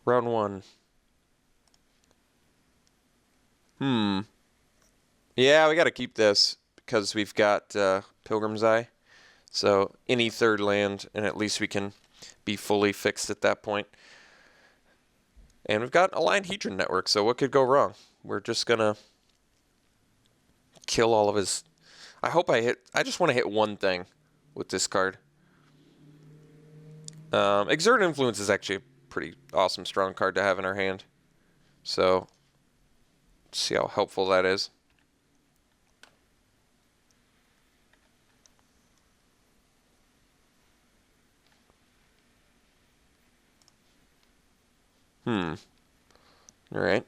Round one. Yeah, we got to keep this because we've got Pilgrim's Eye. So any third land, and at least we can be fully fixed at that point. And we've got Aligned Hedron Network, so what could go wrong? We're just going to kill all of his... I just want to hit one thing with this card. Exert Influence is actually a pretty awesome, strong card to have in our hand. So, let's see how helpful that is. Alright.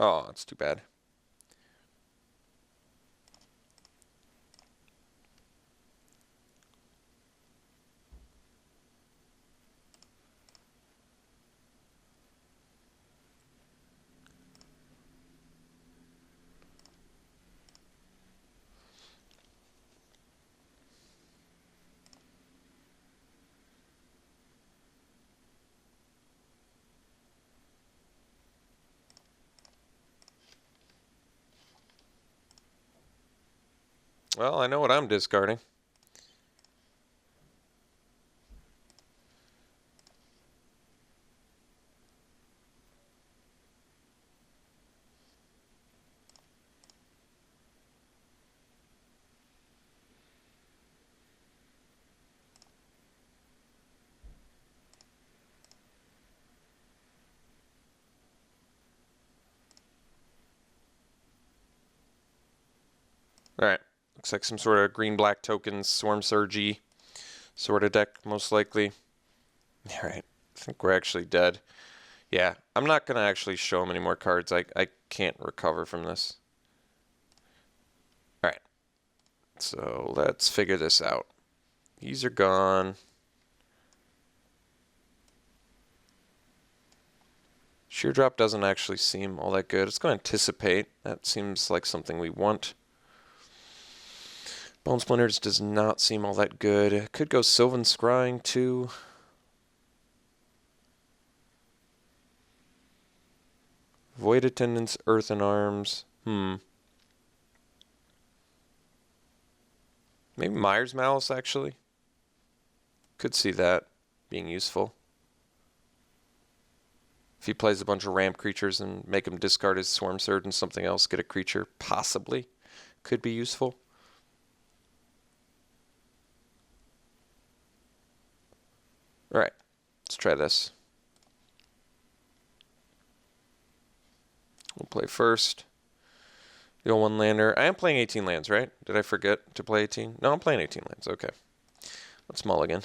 Oh, that's too bad. Well, I know what I'm discarding. Alright. Looks like some sort of green-black tokens, Swarm Surgy sort of deck, most likely. Alright. I think we're actually dead. Yeah, I'm not going to actually show him any more cards. I can't recover from this. Alright. So let's figure this out. These are gone. Sheer Drop doesn't actually seem all that good. It's going to Anticipate. That seems like something we want. Bone Splinters does not seem all that good. Could go Sylvan Scrying too. Void Attendants, Earthen Arms. Maybe Myers Malice, actually. Could see that being useful. If he plays a bunch of ramp creatures and make him discard his Swarm Surge and something else, get a creature, possibly. Could be useful. Alright, let's try this. We'll play first. The old one-lander. I am playing 18 lands, right? Did I forget to play 18? No, I'm playing 18 lands. Okay. Let's mulligan.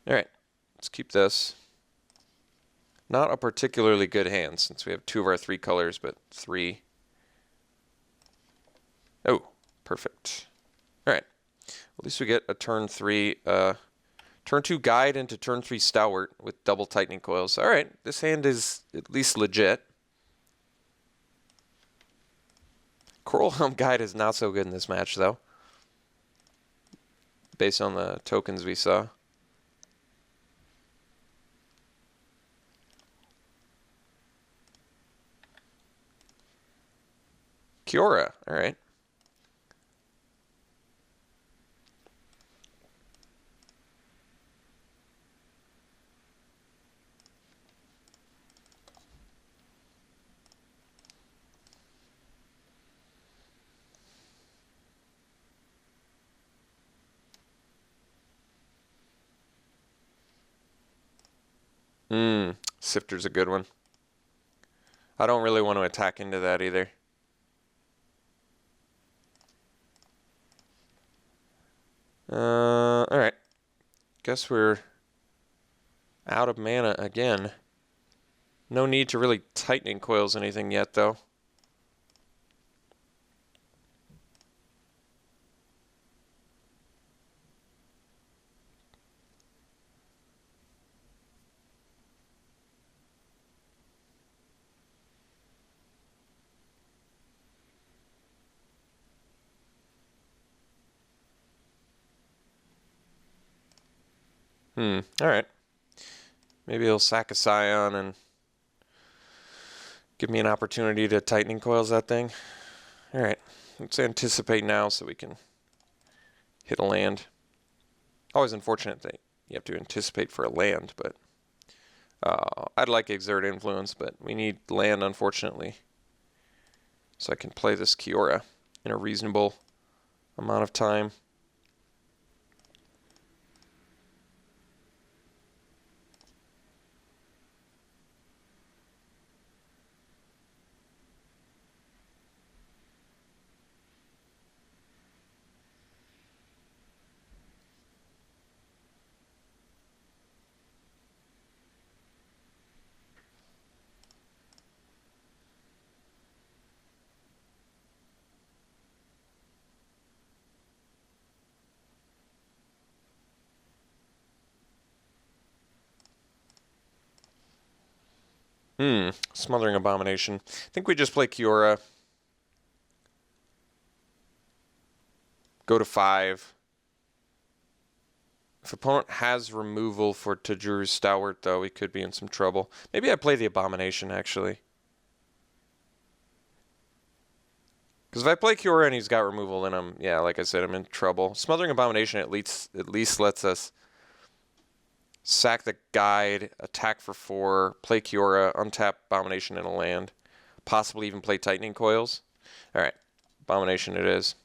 Alright, let's keep this. Not a particularly good hand, since we have 2 of our 3 colors, but 3. Oh, perfect. Alright. At least we get a turn 3, turn 2 Guide into turn 3 Stalwart with double Tightening Coils. Alright, this hand is at least legit. Coral Helm Guide is not so good in this match, though. Based on the tokens we saw. Kiora, alright. Sifter's a good one. I don't really want to attack into that either. Alright. Guess we're out of mana again. No need to really Tightening Coils anything yet, though. Alright. Maybe he'll sack a Scion and give me an opportunity to Tightening Coils that thing. Alright. Let's anticipate now so we can hit a land. Always unfortunate that you have to anticipate for a land, but I'd like Exert Influence, but we need land, unfortunately. So I can play this Kiora in a reasonable amount of time. Smothering Abomination. I think we just play Kiora. Go to 5. If opponent has removal for Tajuru's Stalwart, though, we could be in some trouble. Maybe I play the Abomination, actually. Because if I play Kiora and he's got removal, then yeah, like I said, I'm in trouble. Smothering Abomination at least lets us sack the Guide, attack for 4, play Kiora, untap Abomination in a land, possibly even play Tightening Coils. Alright, Abomination it is.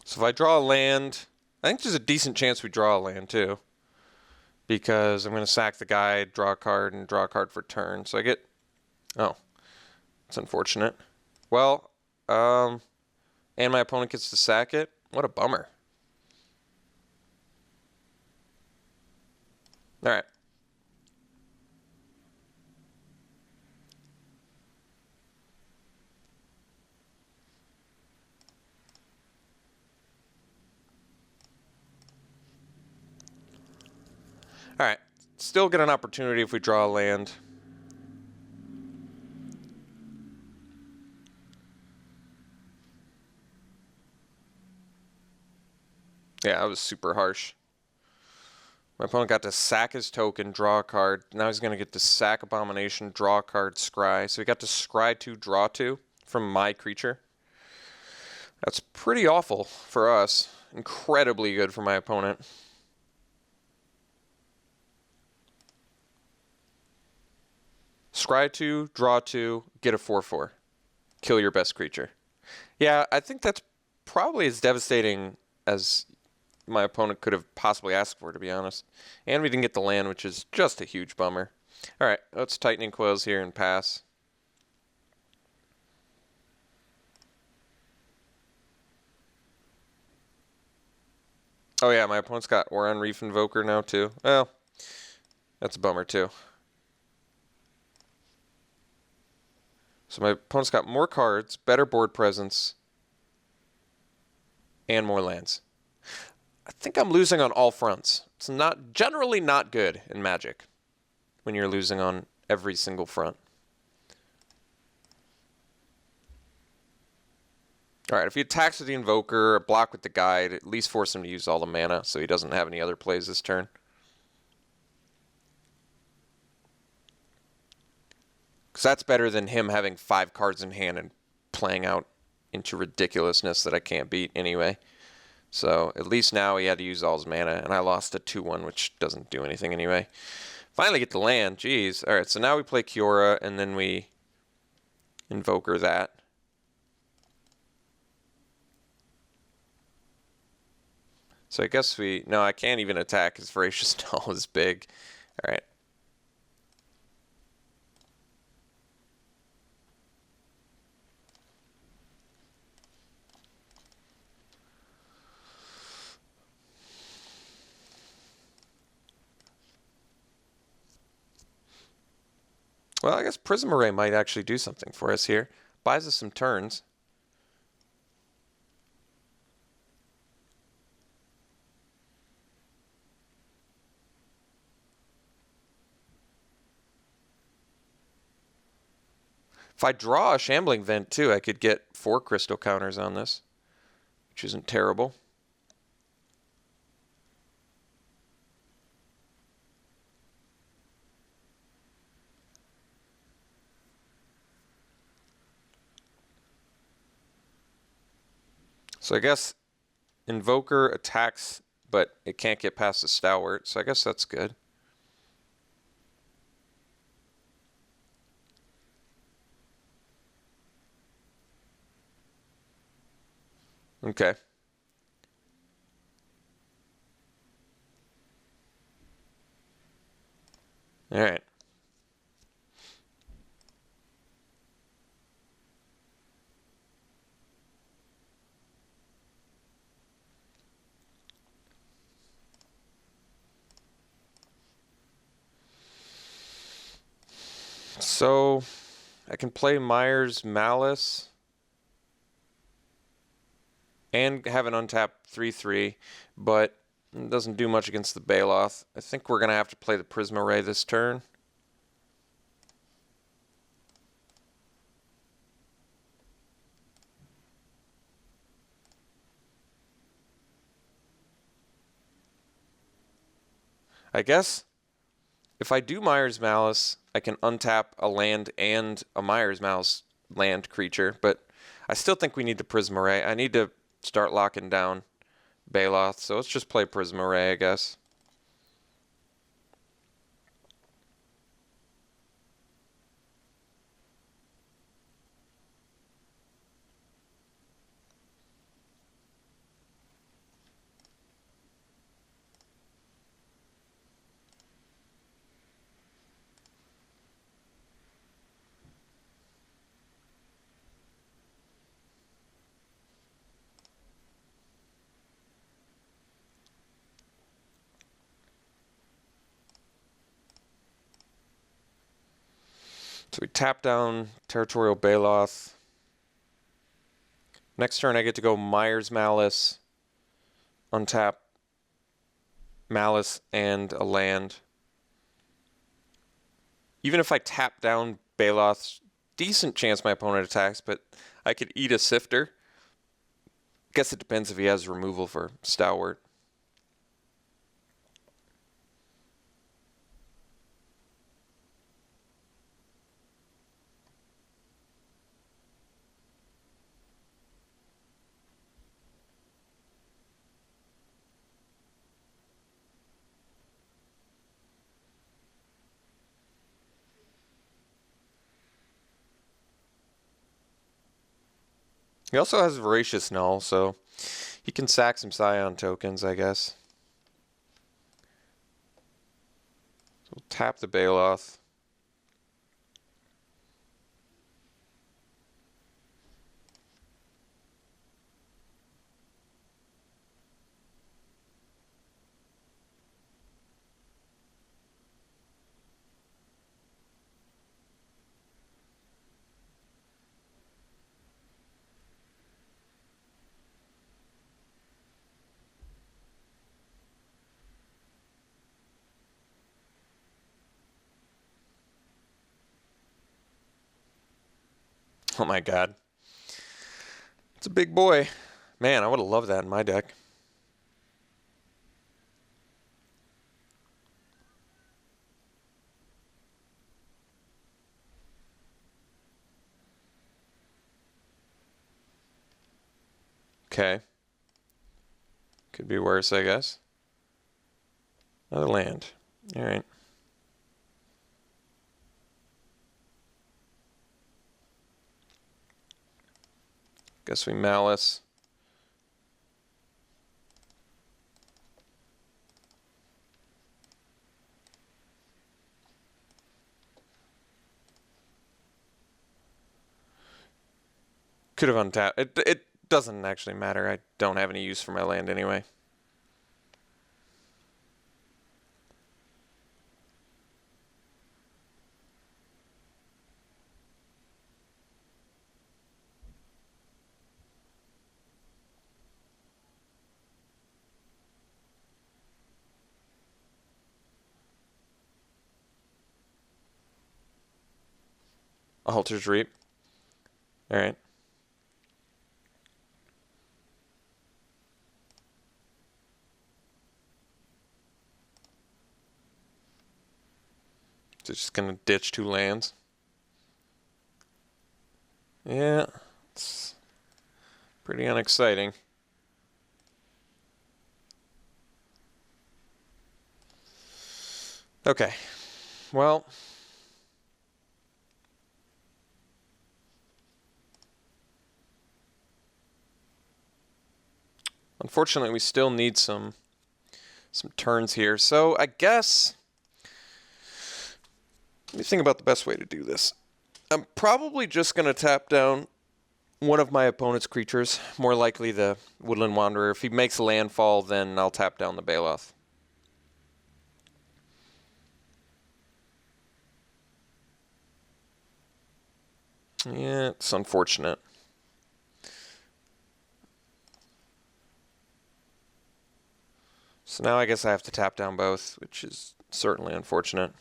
So if I draw a land, I think there's a decent chance we draw a land too. Because I'm going to sack the Guide, draw a card, and draw a card for turn. So I get... Oh. That's unfortunate. Well, and my opponent gets to sack it? What a bummer. Alright. Alright. Still get an opportunity if we draw a land. Yeah, that was super harsh. My opponent got to sack his token, draw a card. Now he's going to get to sack Abomination, draw a card, scry. So he got to scry 2, draw 2 from my creature. That's pretty awful for us. Incredibly good for my opponent. Scry 2, draw 2, get a 4/4. Kill your best creature. Yeah, I think that's probably as devastating as my opponent could have possibly asked for, to be honest. And we didn't get the land, which is just a huge bummer. Alright, let's Tightening Coils here and pass. Oh yeah, my opponent's got Oran Reef Invoker now too. Well, that's a bummer too. So my opponent's got more cards, better board presence, and more lands. I think I'm losing on all fronts. It's generally not good in Magic when you're losing on every single front. Alright, if he attacks with the Invoker, block with the Guide, at least force him to use all the mana so he doesn't have any other plays this turn. Because that's better than him having 5 cards in hand and playing out into ridiculousness that I can't beat anyway. So at least now he had to use all his mana, and I lost a 2-1, which doesn't do anything anyway. Finally get the land. Jeez. All right, so now we play Kiora, and then we Invoker that. So I guess no, I can't even attack because Voracious Null is big. All right. Well, I guess Prism Array might actually do something for us here. Buys us some turns. If I draw a Shambling Vent too, I could get 4 crystal counters on this, which isn't terrible. So I guess Invoker attacks, but it can't get past the Stalwart, so I guess that's good. Okay. All right. So I can play Myers Malice and have an untapped 3/3, but it doesn't do much against the Baloth. I think we're going to have to play the Prism Array this turn. I guess if I do Myers Malice, I can untap a land and a Myers Malice land creature, but I still think we need the Prism Array. I need to start locking down Baloth, so let's just play Prism Array, I guess. So we tap down Territorial Baloth. Next turn I get to go Myers Malice, untap Malice and a land. Even if I tap down Baloth, decent chance my opponent attacks, but I could eat a Sifter. Guess it depends if he has removal for Stalwart. He also has Voracious Null, so he can sack some Scion tokens, I guess. So we'll tap the Baloth. Oh my god. It's a big boy. Man, I would have loved that in my deck. Okay. Could be worse, I guess. Another land. All right. Guess we malice. Could have untapped. It doesn't actually matter. I don't have any use for my land anyway. Altar's Reap. All right. So just gonna ditch 2 lands. Yeah, it's pretty unexciting. Okay, well, unfortunately we still need some turns here. So I guess let me think about the best way to do this. I'm probably just gonna tap down one of my opponent's creatures, more likely the Woodland Wanderer. If he makes landfall, then I'll tap down the Baloth. Yeah, it's unfortunate. So now I guess I have to tap down both, which is certainly unfortunate.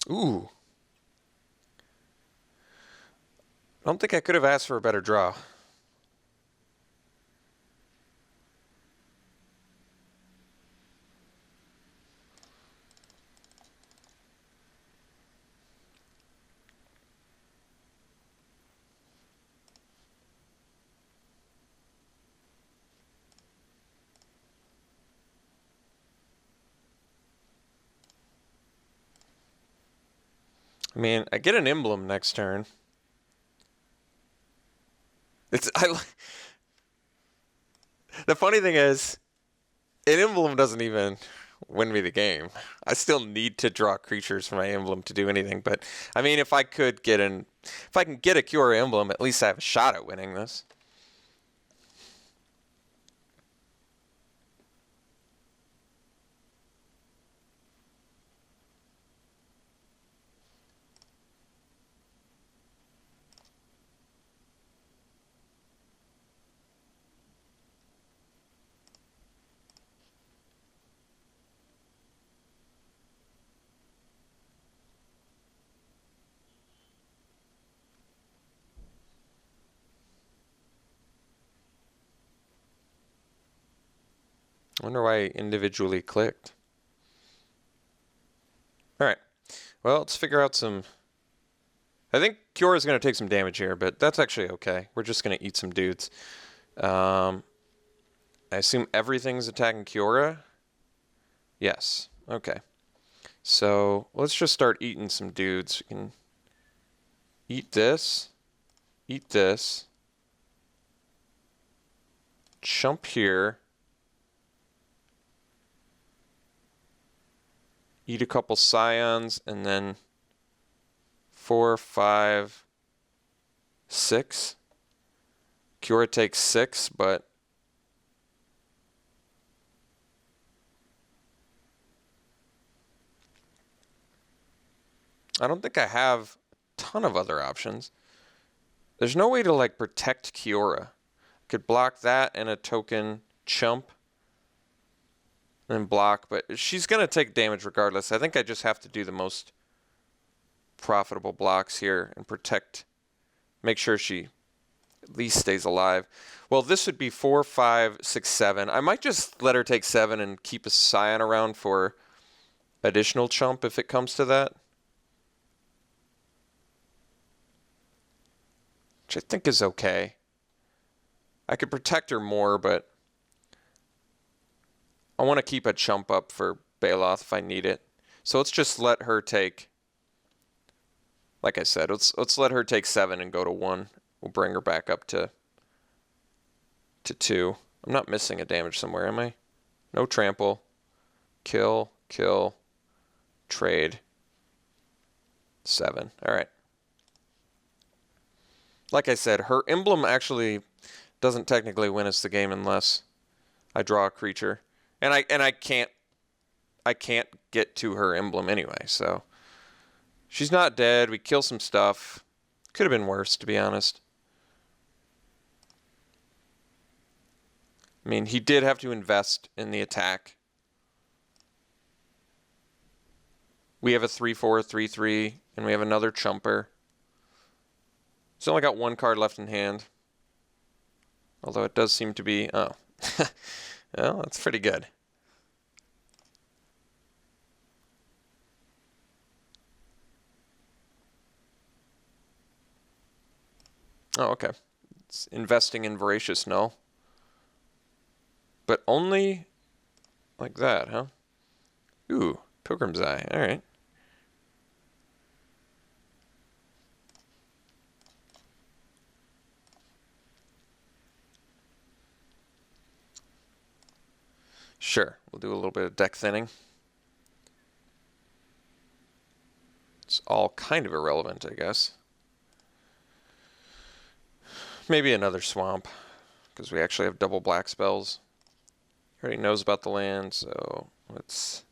Ooh. I don't think I could have asked for a better draw. I mean, I get an emblem next turn. The funny thing is, an emblem doesn't even win me the game. I still need to draw creatures for my emblem to do anything. But I mean, if I can get a Cure emblem, at least I have a shot at winning this. I wonder why I individually clicked. All right. Well, let's figure out some. I think Cure is going to take some damage here, but that's actually okay. We're just going to eat some dudes. I assume everything's attacking Kiora? Yes. Okay. So let's just start eating some dudes. We can eat this, jump here, eat a couple scions, and then 4, 5, 6. Kiora takes 6, but I don't think I have a ton of other options. There's no way to like protect Kiora. I could block that and a token chump. And then block, but she's going to take damage regardless. I think I just have to do the most profitable blocks here and protect, make sure she at least stays alive. Well, this would be 4, 5, 6, 7. I might just let her take 7 and keep a scion around for additional chump if it comes to that. Which I think is okay. I could protect her more, but I want to keep a chump up for Baloth if I need it. So let's just let her take, like I said, let's let her take 7 and go to 1. We'll bring her back up to 2. I'm not missing a damage somewhere, am I? No trample. Kill, kill, trade. 7. All right. Like I said, her emblem actually doesn't technically win us the game unless I draw a creature. And I can't get to her emblem anyway, so she's not dead. We kill some stuff. Could have been worse, to be honest. I mean, he did have to invest in the attack. We have a 3/4, 3/3, and we have another chumper. He's only got 1 card left in hand. Although it does seem to be... Oh. Well, that's pretty good. Oh, okay. It's investing in Voracious Null. But only like that, huh? Ooh, Pilgrim's Eye. All right. Sure, we'll do a little bit of deck thinning. It's all kind of irrelevant, I guess. Maybe another swamp, because we actually have double black spells. Already knows about the land, so let's...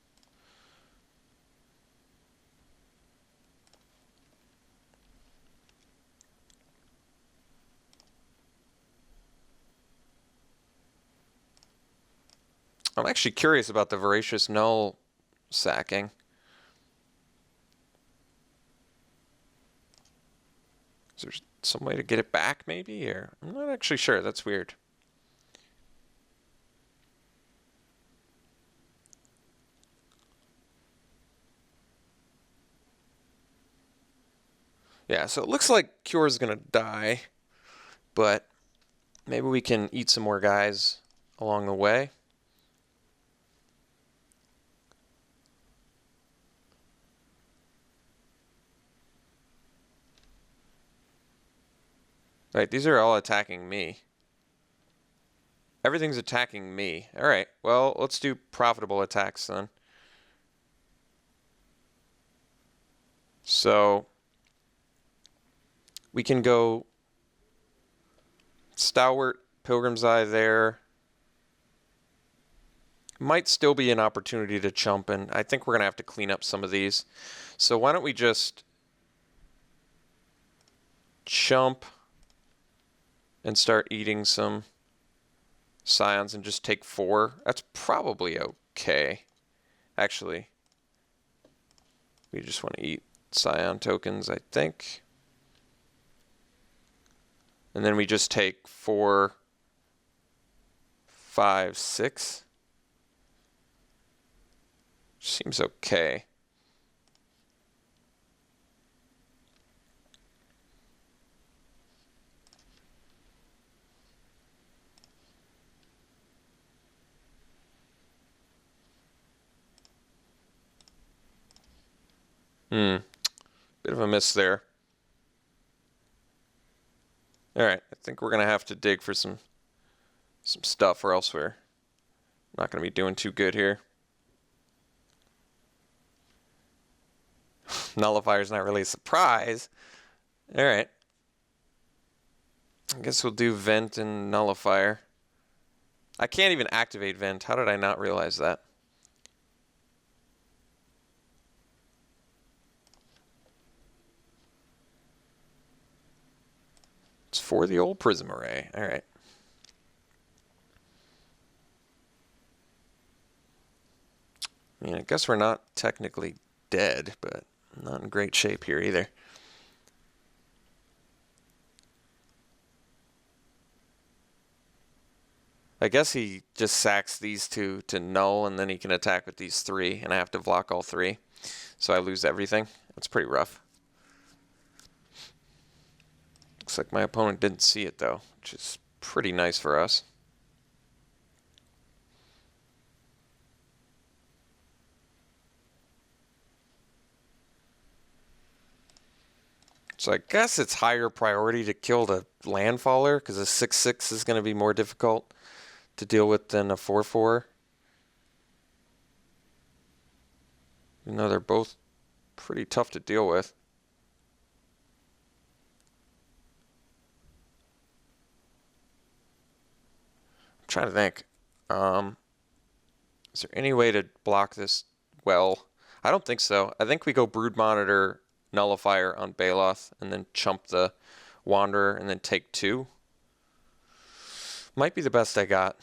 I'm actually curious about the Voracious Null sacking. Is there some way to get it back, maybe? Or I'm not actually sure. That's weird. Yeah, so it looks like Cure's going to die, but maybe we can eat some more guys along the way. Right, these are all attacking me. Everything's attacking me. All right, well, let's do profitable attacks then. So we can go Stalwart, Pilgrim's Eye there. Might still be an opportunity to chump, and I think we're going to have to clean up some of these. So why don't we just chump and start eating some scions and just take 4. That's probably okay. Actually, we just want to eat scion tokens, I think. And then we just take 4, 5, 6. Seems okay. Bit of a miss there. All right, I think we're gonna have to dig for some stuff, or else we're not gonna be doing too good here. Nullifier's not really a surprise. Alright. I guess we'll do Vent and Nullifier. I can't even activate Vent. How did I not realize that? It's for the old Prism Array. Alright. I mean, I guess we're not technically dead, but not in great shape here either. I guess he just sacks these two to null, and then he can attack with these three, and I have to block all three. So I lose everything. That's pretty rough. Looks like my opponent didn't see it, though, which is pretty nice for us. So I guess it's higher priority to kill the Landfaller, because a 6/6 is going to be more difficult to deal with than a 4/4. You know, they're both pretty tough to deal with. I'm trying to think. Is there any way to block this well? I don't think so. I think we go Brood Monitor, Nullifier on Baloth, and then chump the Wanderer, and then take 2. Might be the best I got.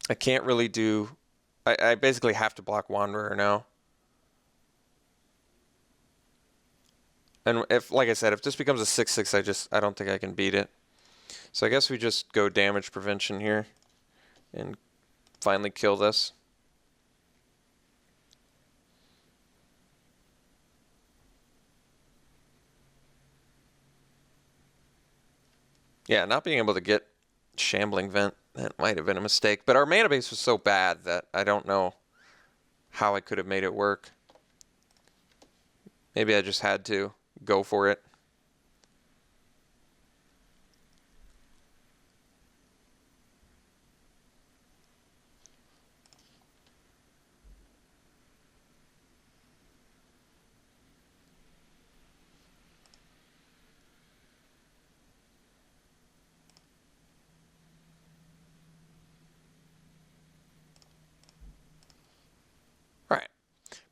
I can't really do... I basically have to block Wanderer now. And if, like I said, if this becomes a 6/6, I don't think I can beat it. So I guess we just go damage prevention here and finally kill this. Yeah, not being able to get Shambling Vent, that might have been a mistake. But our mana base was so bad that I don't know how I could have made it work. Maybe I just had to go for it.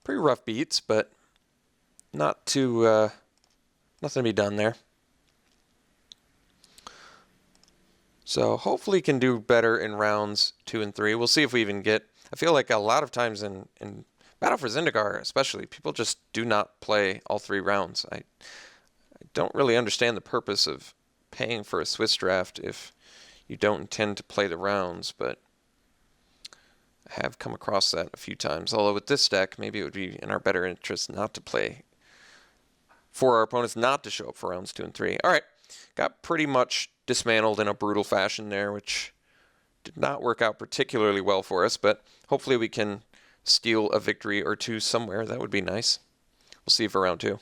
Pretty rough beats, but not too, nothing to be done there. So hopefully can do better in rounds 2 and 3. We'll see if we even get... I feel like a lot of times in Battle for Zendikar especially, people just do not play all 3 rounds. I don't really understand the purpose of paying for a Swiss draft if you don't intend to play the rounds, but I have come across that a few times. Although with this deck, maybe it would be in our better interest not to play, for our opponents not to show up for rounds 2 and 3. All right, got pretty much dismantled in a brutal fashion there, which did not work out particularly well for us, but hopefully we can steal a victory or two somewhere. That would be nice. We'll see you for round 2.